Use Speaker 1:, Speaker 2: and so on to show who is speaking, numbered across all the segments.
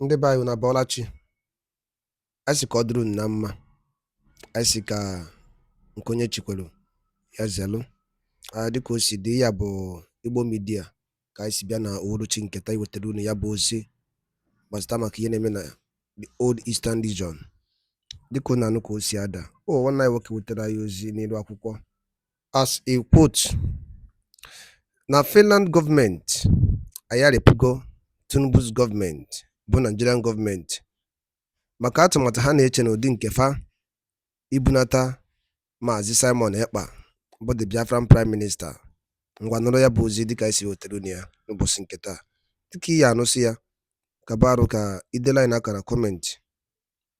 Speaker 1: Ndị be anyị na-abọọla chi. Anyị sị ka ọ dịrị unu na mma. Anyị sị ka nke onye chikwelu ya zelụ. Dịka o si dị, ya bụ Igbo Media ka anyị si bịa na uhuruchi nketa iwetara unu ya bụ ozi gbasara maka ihe na-eme na the Old Eastern Region. Dịka unu anụ ka o si ada, nwanne anyị nwoke wetara anyị ozi n'elu akwụkwọ. As a quote, na Finland gọọmenti ayarịpụgo Tinubu's gọọmenti bụ Nigerian gọọmenti maka atụmatụ ha na-eche n'ụdị nke fa ibunata Maazị Simon Ekpa bụ the Biafran Prime Minister. Ngwa nụrụ ya bụ ozi dịka isi wetara unu ya n'ụbọchị nke taa. Dịka ihe anụsị ya, kabarụ ka idela anyị n'akara kọmentị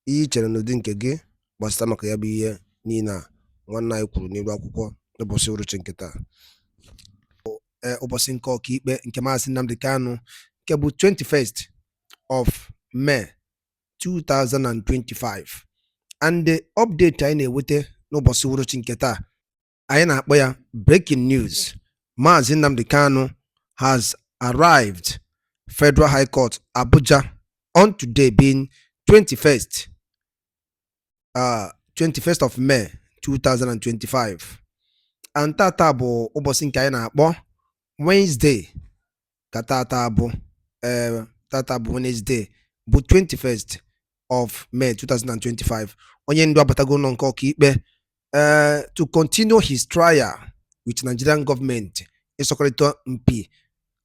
Speaker 1: ihe i chere n'ụdị nke gị gbasara maka ya bụ ihe niile a nwanne anyị kwuru n'elu akwụkwọ n'ụbọchị uhuruchi nke taa. Ụbọchị nke ọkaikpe nke Maazị Nnamdi Kanu nke bụ 21st of May 2025, and the update anyị na-eweta n'ụbọchị uhuruchi nke taa anyị na-akpọ ya breaking news. Maazị Nnamdi Kanu has arrived Federal High Court Abuja on today being 21st of May 2025, and tata bụ ụbọchị nke anyị na-akpọ Wednesday. Ka tata bụ Wednesday bụ 21st of May 2025. Onye ndu abatago ụlọ nke ọkaikpe to continue his trial with Nigerian government ịsọkọrịta mpi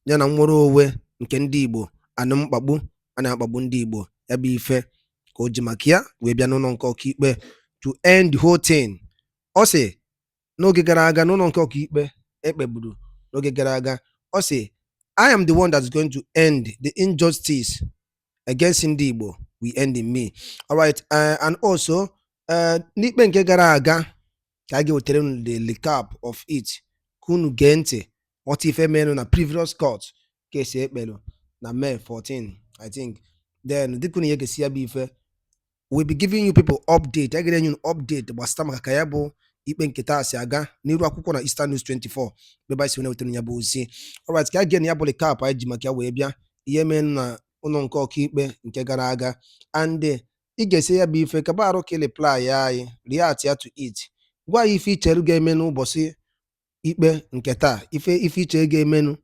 Speaker 1: ya na nnwere onwe nke ndị Igbo anụ mkpagbu a na-akpagbu ndị Igbo. Ya bụ ife ka o ji maka ya wee bịa n'ụlọ nke ọkaikpe to end the whole thing. Ọ sị n'oge gara aga n'ụlọ nke ọkaikpe ekpegburu n'oge gara aga, ọ sị, I am the one that's going to end the injustice against ndị Igbo, we end in me. All right, and also n'ikpe nke gara aga ka a ga-ewetara unu the recap of it ka unu gee ntị ọtụ ife merụ na previous court case ekpelu na May 14, I think. Then dịka unu ihe ga-esi ya bụ ife, we'll be giving you people update. A ga-enye unu update gbasara maka ka ya bụ ikpe nke taa si aga n'iru akwụkwọ na Eastern News 24 ebe anyị si wetara ya bụ ozi. Alright, ka a ga-enye ya bụ recap anyị ji maka ya wee bịa ihe merụ na ụlọ nke ọkaikpe nke gara aga, and ị ga-esi ya bụ ife ka barụ ka reply ya anyị react ya to it. Gwa ya ife ichere ga-eme n'ụbọchị ikpe nke taa, ife ichere ga-emenụ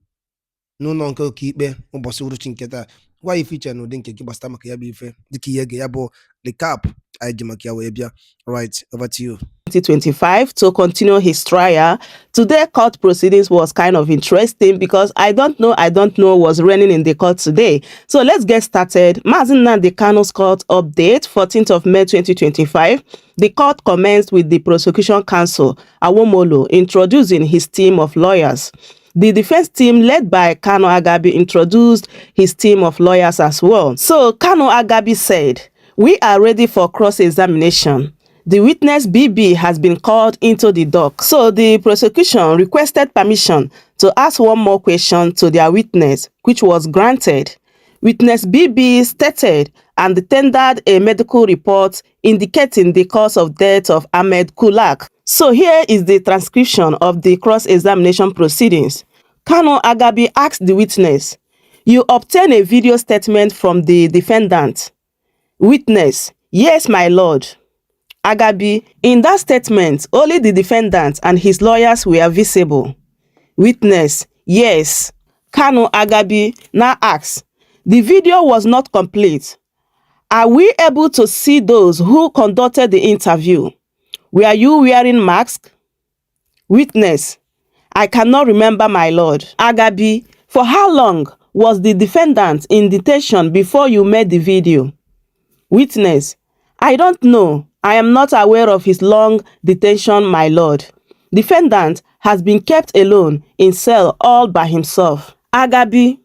Speaker 1: n'ụlọ nke ọkaikpe ụbọchị uhuruchi nke taa. Gwa ya ife ichere n'ụdị nke gị gbasara maka ya bụ ife dịka ihe ga ya bụ recap anyị ji maka ya wee bịa. Alright, over to you.
Speaker 2: 2025 to continue his trial. Today court proceedings was kind of interesting because I don't know was running in the court today. So let's get started. Maazị Nnamdi Kanu's court update, 14th of May 2025. The court commenced with the prosecution counsel, Awomolo, introducing his team of lawyers. The defense team led by Kanu Agabi introduced his team of lawyers as well. So Kanu Agabi said, "We are ready for cross-examination. The witness BB has been called into the dock." So the prosecution requested permission to ask one more question to their witness, which was granted. Witness BB stated and tendered a medical report indicating the cause of death of Ahmed Kulak. So here is the transcription of the cross-examination proceedings. Kanu Agabi asked the witness, "You obtained a video statement from the defendant?" Witness, "Yes, my lord." Agabi, "In that statement, only the defendant and his lawyers were visible." Witness, "Yes." Kanu Agabi now asks, "The video was not complete. Are we able to see those who conducted the interview? Were you wearing masks?" Witness, "I cannot remember, my lord." Agabi, "For how long was the defendant in detention before you made the video?" Witness, "I don't know. I am not aware of his long detention, my lord. Defendant has been kept alone in cell all by himself." Agabi,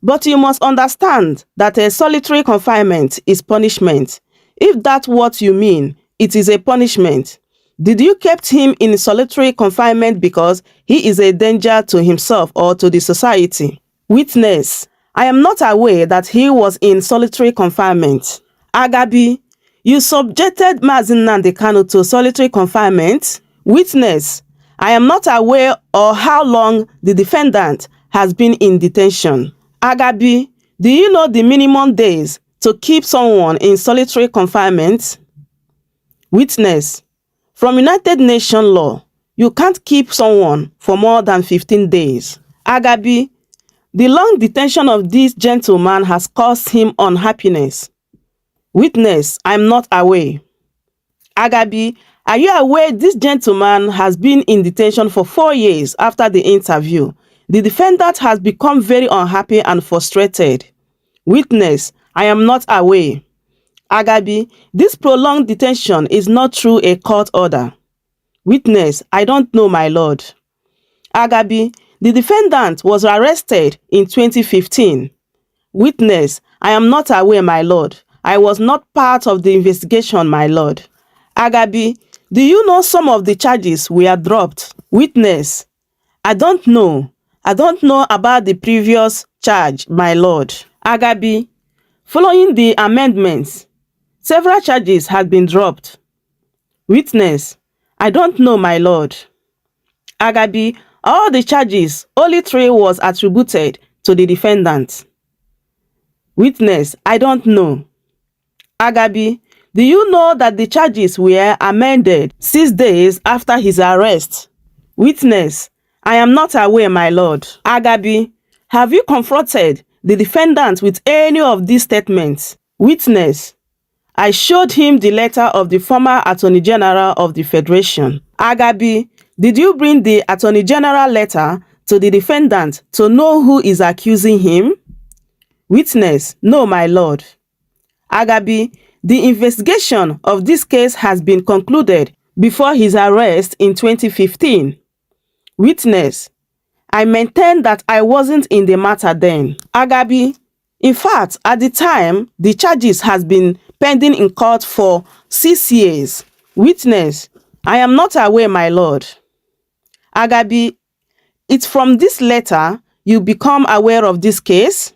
Speaker 2: "But you must understand that a solitary confinement is punishment. If that's what you mean, it is a punishment. Did you keep him in solitary confinement because he is a danger to himself or to the society?" Witness, "I am not aware that he was in solitary confinement." Agabi, "You subjected Maazị Nnamdi Kanu to solitary confinement?" Witness, "I am not aware of how long the defendant has been in detention." Agabi, "Do you know the minimum days to keep someone in solitary confinement? Witness: from United Nations law, you can't keep someone for more than 15 days. Agabi: the long detention of this gentleman has caused him unhappiness. Witness: I'm not aware. Agabi: are you aware this gentleman has been in detention for 4 years after the interview? The defendant has become very unhappy and frustrated. Witness: I am not aware. Agabi: this prolonged detention is not through a court order. Witness: I don't know, my lord. Agabi: the defendant was arrested in 2015. Witness: I am not aware, my lord. I was not part of the investigation, my lord. Agabi: do you know some of the charges were dropped? Witness: I don't know. I don't know about the previous charge, my lord. Agabi: following the amendments, several charges had been dropped. Witness: I don't know, my lord. Agabi: all the charges, only 3 was attributed to the defendant. Witness: I don't know. Agabi: do you know that the charges were amended 6 days after his arrest? Witness: I am not aware, my lord. Agabi: have you confronted the defendant with any of these statements? Witness: I showed him the letter of the former Attorney General of the Federation. Agabi: did you bring the Attorney General letter to the defendant to know who is accusing him? Witness: no, my lord. Agabi: the investigation of this case has been concluded before his arrest in 2015. Witness: I maintain that I wasn't in the matter then. Agabi: in fact, at the time, the charges has been pending in court for 6 years. Witness: I am not aware, my lord. Agabi: it's from this letter you become aware of this case?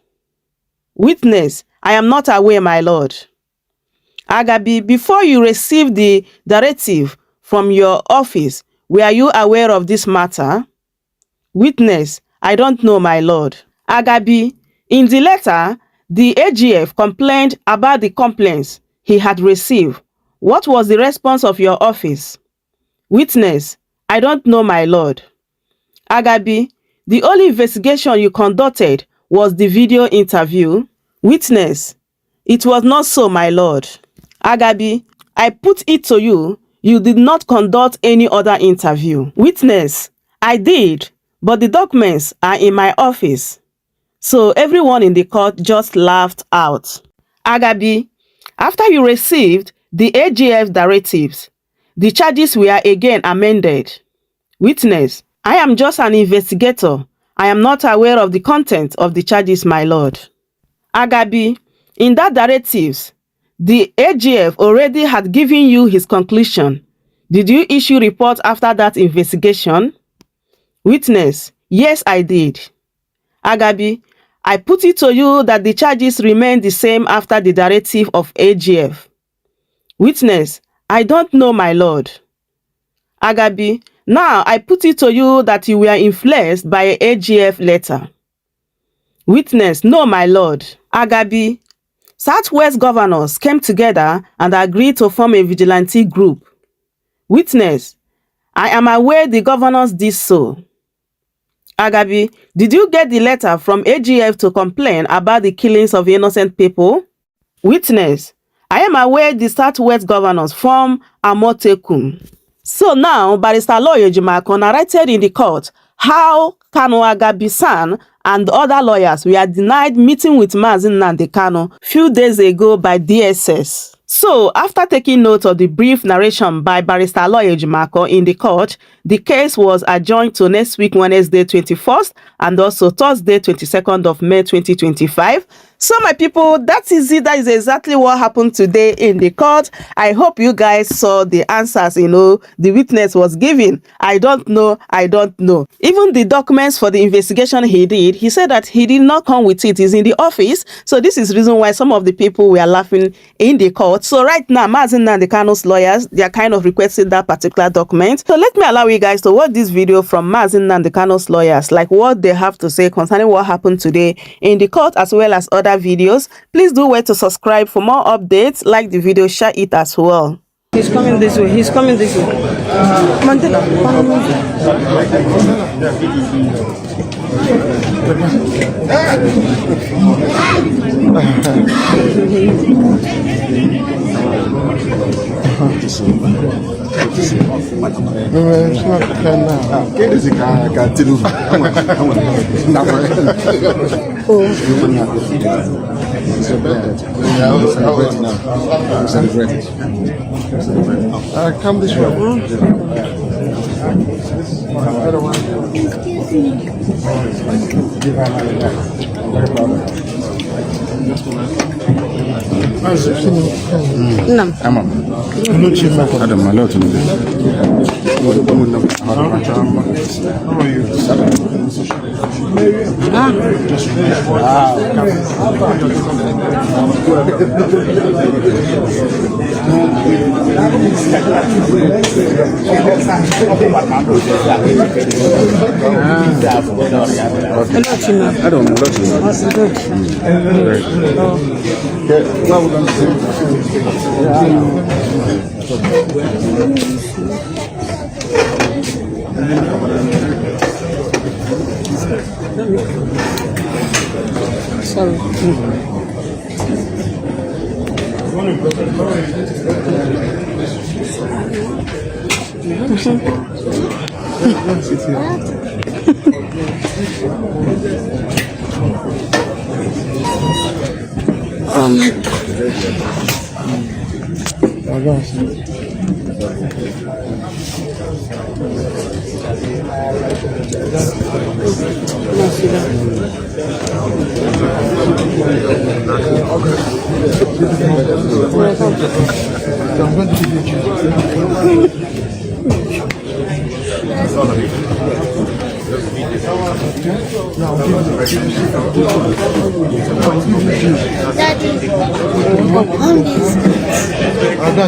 Speaker 2: Witness: I am not aware, my lord. Agabi: before you received the directive from your office, were you aware of this matter? Witness: I don't know, my lord. Agabi: in the letter, the AGF complained about the complaints he had received. What was the response of your office? Witness: I don't know, my lord. Agabi: the only investigation you conducted was the video interview. Witness: it was not so, my lord. Agabi: I put it to you, you did not conduct any other interview. Witness: I did, but the documents are in my office. So everyone in the court just laughed out. Agabi: after you received the AGF directives, the charges were again amended. Witness: I am just an investigator. I am not aware of the content of the charges, my lord. Agabi: in that directives, the AGF already had given you his conclusion. Did you issue report after that investigation? Witness: yes, I did. Agabi: I put it to you that the charges remain the same after the directive of AGF. Witness: I don't know, my lord. Agabi: now I put it to you that you were influenced by an AGF letter. Witness: no, my lord. Agabi: Southwest governors came together and agreed to form a vigilante group. Witness: I am aware the governors did so. Agabi: did you get the letter from AGF to complain about the killings of innocent people? Witness: I am aware the Southwest governors form Amotekun. So now, Barrister Lawyer Ebuka narrated in the court how Kanu Agabi-san and other lawyers were denied meeting with Nnamdi Kanu few days ago by DSS. So, after taking note of the brief narration by Barrister Lawyer Ebuka in the court, the case was adjourned to next week, Wednesday 21st, and also Thursday 22nd of May 2025. So, my people, that is it. That is exactly what happened today in the court. I hope you guys saw the answers, the witness was giving. I don't know. Even the documents for the investigation he did, he said that he did not come with it. He's in the office. So, this is the reason why some of the people were laughing in the court. So right now, Nnamdi Kanu's lawyers, they are kind of requesting that particular document. So let me allow you guys to watch this video from Nnamdi Kanu's lawyers, like what they have to say concerning what happened today in the court, as well as other other videos. Please do wait to subscribe for more updates. Like the video, share it as well. He's coming this way. He's coming this way. Mandela.
Speaker 3: Come this way.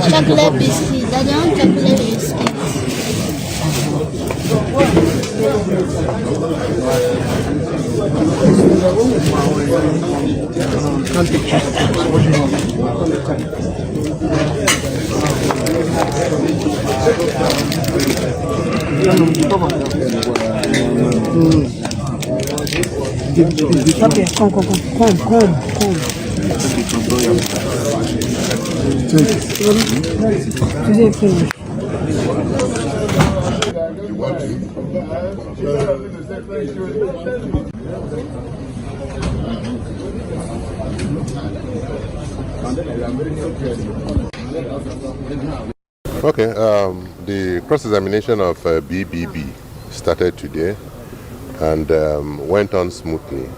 Speaker 4: Chocolate biscuit. Daddy, I want chocolate biscuit.
Speaker 2: Okay, come.
Speaker 3: Okay, the cross-examination of BBB started today and went on smoothly,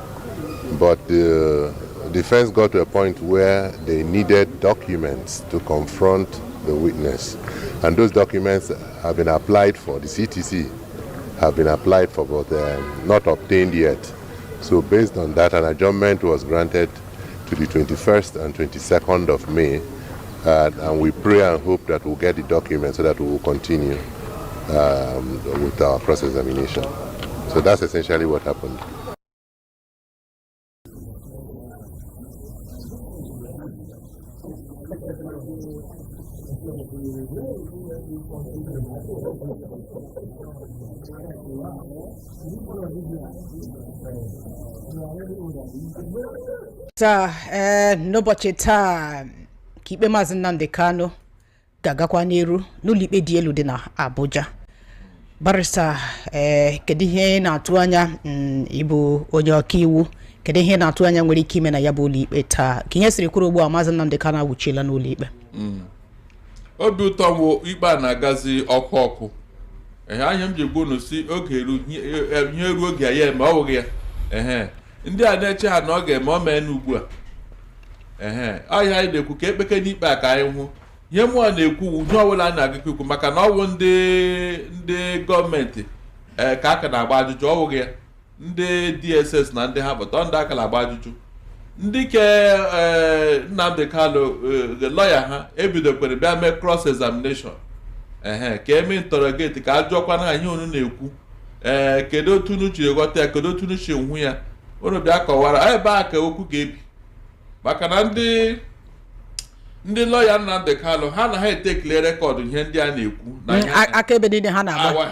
Speaker 3: but the defense got to a point where they needed documents to confront the witness, and those documents have been applied for. The CTC have been applied for, but not obtained yet. So based on that, an adjournment was granted to the 21st and 22nd of May, and we pray and hope that we'll get the documents so that we will continue with our cross-examination. So that's essentially what happened.
Speaker 5: N'ụbọchị taa ka ikpe Maazị Nnamdi Kanu ga-agakwa n'iru n'ụlọikpe dị elu dị na Abuja. Barrister, kedu ihe na-atụ anya ịbụ onye ọkaiwu, kedu ihe na-atụ anya nwere ike ime na ya bụ ụlọikpe taa ka ihe siri kwuru ugbu a Maazị Nnamdi Kanu awụchiela n'ụlọikpe?
Speaker 6: Obi ụtọ bụ ikpe a na-agazi ọkụ anya m ji gbuo n'osi oge ihe ruo oge ya eme ọ bụghị ya ndị a na-eche ha na ọ ga-eme o mee n'ugbu a ahịa anyị na-ekwu ka ekpeke n'ikpe a ka anyị hụ ihe mmụọ na-ekwu ihe ọbụla a na-agakọ ikwu maka na ọ bụ ndị gọọmenti ka aka na-agba ajụjụ ọ bụghị ya ndị DSS na ndị ha bụta ndị aka na-agba ajụjụ ndị ke Nnamdi Kanu lọya ha ebidokwere bịa mee cross examination ka eme interrogate ka ajụọkwana ha ihe unu na-ekwu kedu otu unu chiri ghọta ya, kedu otu unu chi hụ ya, unu bịa kọwara ebe a ka okwu ga-ebi maka na ndị lọya Nnamdi Kanu ha na ha etekile rekọdụ ihe ndị a na-ekwu na
Speaker 5: akaebe niile ha na-agba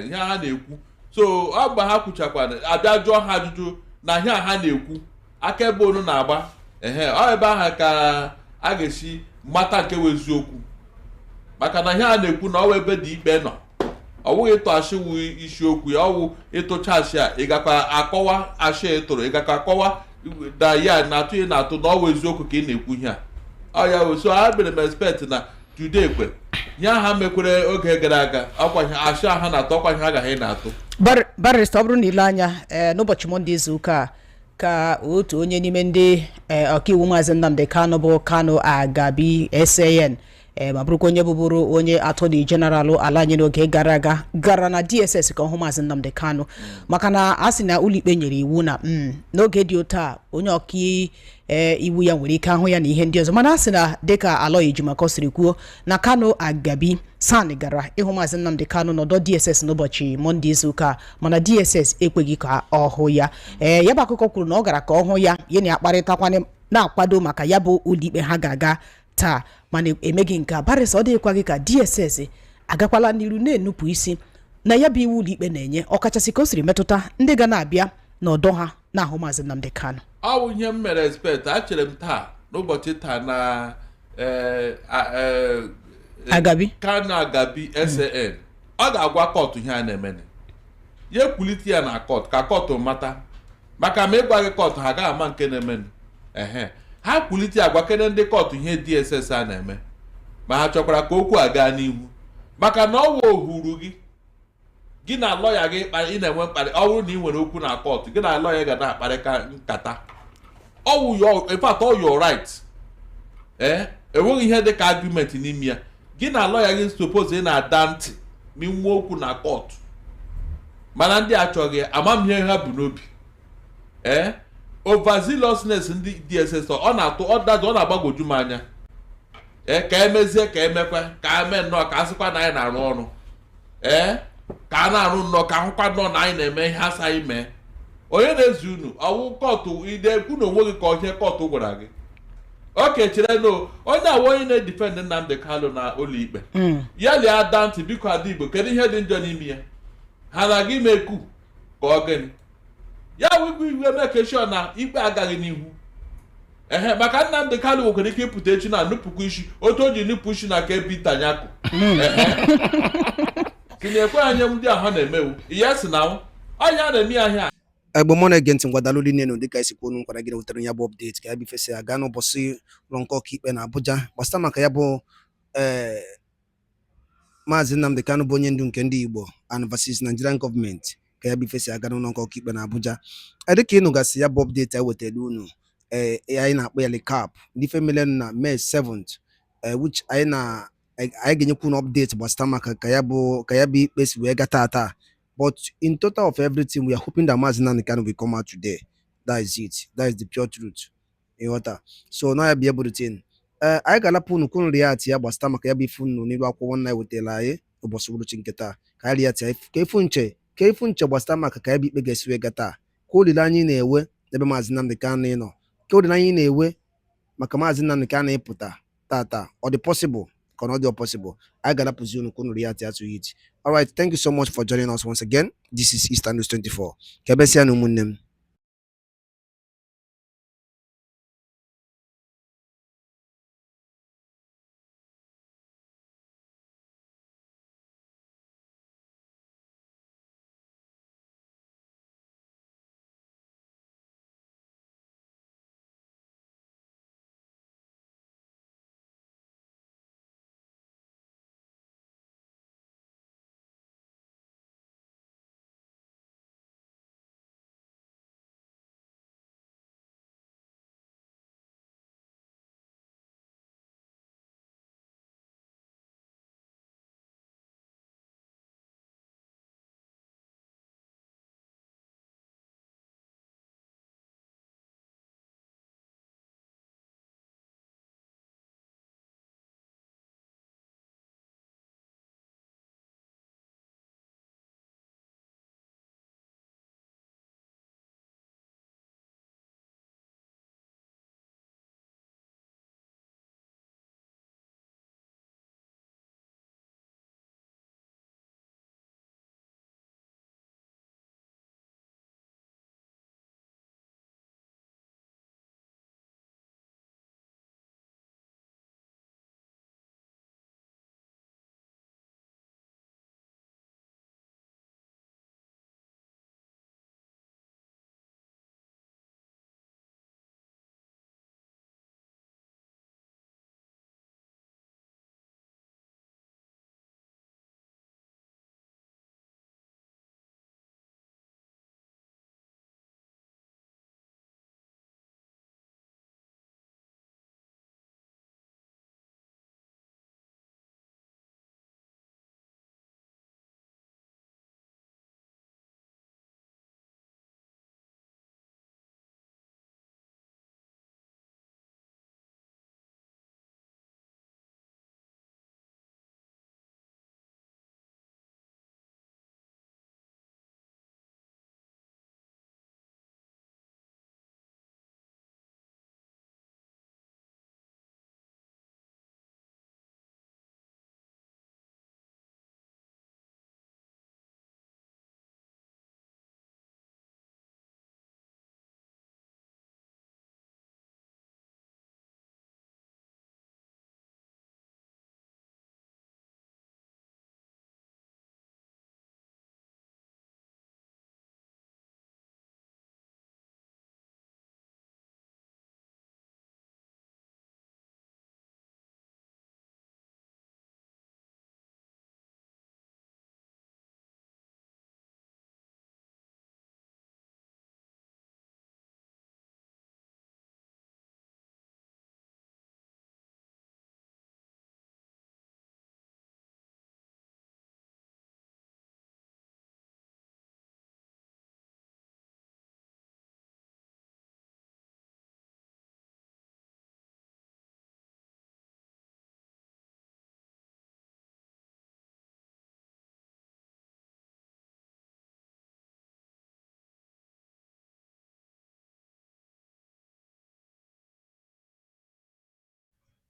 Speaker 6: ihe ha na-ekwu so ọ gba ha kwuchakwana abịa jụọ ha ajụjụ na ihe ha na-ekwu akaebe onu na-agba ọ ebe ahụ ka a ga-esi mata nke wụ eziokwu maka na ihe a na-ekwu na ọwa ebe dị ikpe nọ ọ bụghị ịtụ ashị wu isiokwu ya ọwụ ịtụcha ashị a ịgakwa akọwa ashị ịtụrụ ịgakwa akọwa da ya na-atụ ị na-atụ na ọwa eziokwu ka ị na-ekwu ihe a ọ ya so ha bere m expect na jude ekwe ihe ha mekwere oge gara aga ọkwa ashị ha na-atụ ọkwa ihe agaghị na-atụ
Speaker 5: barista ọ bụrụ na ile anya n'ụbọchị Mọnde izu ụka ka otu onye n'ime ndị ọkaiwu maazị Nnamdi Kanu bụ Kanu Agabi SAN ma bụrụkwa onye bụbụrụ onye atọni jeneralụ ala anyị n'oge gara aga gara na DSS ka ọhụ maazị Nnamdi Kanu maka na a sị na ụlọikpe nyere iwu na n'oge dị otu a onye ọkaiwu ya nwere ike ahụ ya na ihe ndị ọzọ mana a sị na dịka Aloy Ejimaka siri kwuo na Kanu Agabi SAN gara ịhụ maazị Nnamdi Kanu n'ọdọ DSS n'ụbọchị Mọnde izu ụka mana DSS ekweghị ka ọ hụ ya ya bụ akụkọ kwuru na ọ gara ka ọ hụ ya ya na-akparịtakwana na-akwado maka ya bụ ụlọikpe ha ga-aga taa mana emeghị nke a barịsa ọ dịghịkwa gị ka DSS agakwala n'iru na-enupụ isi na ya bụ iwu ụlọikpe na-enye ọkachasị ka o siri metụta ndị ga na-abịa n'ọdọ ha na-ahụ maazị Nnamdi Kanu
Speaker 6: ọ bụ ihe m mere expect achere m taa n'ụbọchị taa na
Speaker 5: Agabi
Speaker 6: Kanu Agabi SAN ọ ga-agwa kọtụ ihe a na-eme ya ekwulite ya na kọtụ ka kọtụ mata maka ma ịgwa gị kọtụ ha gaghị ama nke na-eme ha kwulite agwakene ndị kọtụ ihe DSS a na-eme ma ha chọkwara ka okwu a gaa n'ihu maka na ọ wụ ohuru gị na lọya gị ị na-enwe mkparị ọ bụrụ na ị nwere okwu na kọtụ gị na lọya ga na-akparịka nkata in fact all your right enweghị ihe dị ka argument n'ime ya gị na lọya gị suppose ị na-ada ntị ma nwe okwu na kọtụ mana ndị achọghị amamihe ha bụ n'obi overzealousness ndị DSS ọ na-atụ ọ na-agbagwoju m anya ka emezie ka emekwa ka eme nnọọ ka asịkwa na anyị na-arụ ọrụ ka a na-arụ nnọọ ka ahụkwa nnọọ na anyị na-eme ihe asa anyị mee onye na-ezi unu ọwụ kọtụ idekwu na onwe gị ka ihe kọtụ gwara gị oke chere no onye awụ onye na-edifend Nnamdi Kanu na ụlọikpe ya lie ada ntị biko ada Igbo kedu ihe dị njọ n'ime ya ha na gị mekwu ka ọ gịnị ya wigwu iwe mekeshọ na ikpe agaghị n'ihu maka Nnamdi Kanu nwekwara ike ịpụta echi na nupụkwu isi otu o ji nupụ isi na ka ebitanyakụ si na-ekwe anya ndị ahụ na-emewu ihe si na ọnya na-eme ahịa
Speaker 1: egbe mọ na-ege ntị ngwadalụ nenu dịka isi kwuo nkwara gị wetara ya bụ update ka ya bụ ifesi aga n'ụbọchị ụlọ nke ọkaikpe na Abuja gbasara maka ya bụ maazị Nnamdi Kanu bụ onye ndu nke ndị Igbo and versus Nigerian government ka ya bụ ifesi aga n'ụlọ nke ọkaikpe na Abuja dịka ịnụgasị ya bụ update ya wetara unu anyị na-akpọ ya recap ndị ife mere na May 7th which anyị ga-enyekwu na update gbasara maka ka ya bụ ikpe si wee gata taa. But in total of everything, we are hoping that Maazị Nnamdi Kanu will come out today. That is it. That is the pure truth. So now I be able to tell. I ga-alapụ unu kwunu react ya gbasara maka ya bụ ifu unu n'iru akwụkwọ nna wetara anyị ụbọchị ụbọchị nke taa ka anyị react ya ka ifu nche gbasara maka ka ya bụ ikpe ga-esi wee gata ka olileanya na-ewe n'ebe Maazị Nnamdi Kanu ịnọ ka olileanya na-ewe maka Maazị Nnamdi Kanu ịpụta tata ọ dị possible ka ọ dị possible. I ga-alapụzi unu kwunu react ya to it. All right, thank you so much for joining us once again. This is Eastern News 24. Kebesia na ụmụnne m.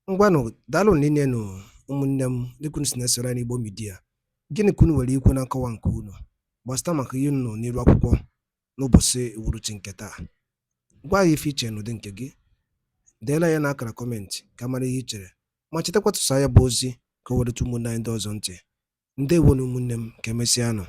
Speaker 1: ngwanụ daalụ niile nụ ụmụnne m dịka unu si na-esoro anyị n'Igbo midia. Gịnị ka unu nwere ikwu na nkọwa nke unu gbasịta maka ihe unu nọ n'iru akwụkwọ n'ụbọchị uhuruchi nke taa? Gwa anyị ife iche n'ụdị nke gị, deela ya n'akara kọmentị ka mara ihe i chere, ma chetakwa tụsa ya bụ ozi ka o wereta ụmụnne anyị ndị ọzọ ntị. Ndewo na ụmụnne m, ka emesịanụ.